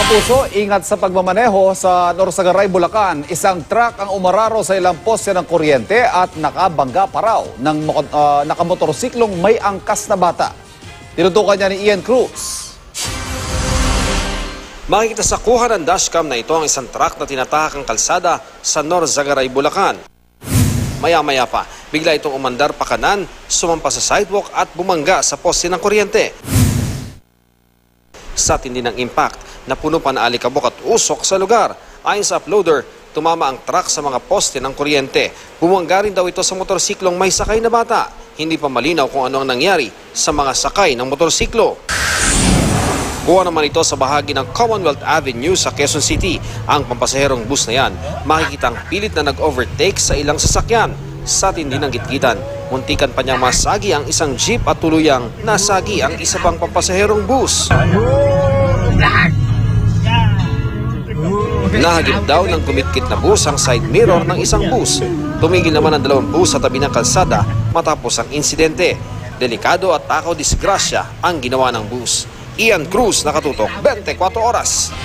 Kapuso, ingat sa pagmamaneho sa Norsagaray, Bulacan. Isang truck ang umararo sa ilang poste ng kuryente at nakabangga pa raw ng nakamotorsiklong may angkas na bata. Tinutukan niya ni Ian Cruz. Makikita sa kuha ng dashcam na ito ang isang truck na tinatahak ang kalsada sa Norsagaray, Bulacan. Maya-maya pa, bigla itong umandar pa kanan, sumampa sa sidewalk at bumangga sa poste ng kuryente. Sa tindi ng impact, napuno pa na alikabok at usok sa lugar. Ayon sa uploader, tumama ang truck sa mga poste ng kuryente. Bumangga rin daw ito sa motorsiklong may sakay na bata. Hindi pa malinaw kung ano ang nangyari sa mga sakay ng motorsiklo. Kuha naman ito sa bahagi ng Commonwealth Avenue sa Quezon City. Ang pampasaherong bus na yan, makikitang pilit na nag-overtake sa ilang sasakyan. Sa tindi ng gitgitan, muntikan pa niyang masagi ang isang jeep at tuluyang nasagi ang isa pang pampasaherong bus. Nahagip daw ng kumitkit na bus ang side mirror ng isang bus. Tumigil naman ang dalawang bus sa tabi ng kalsada matapos ang insidente. Delikado at takaw disgrasya ang ginawa ng bus. Ian Cruz, Nakatutok, 24 Oras.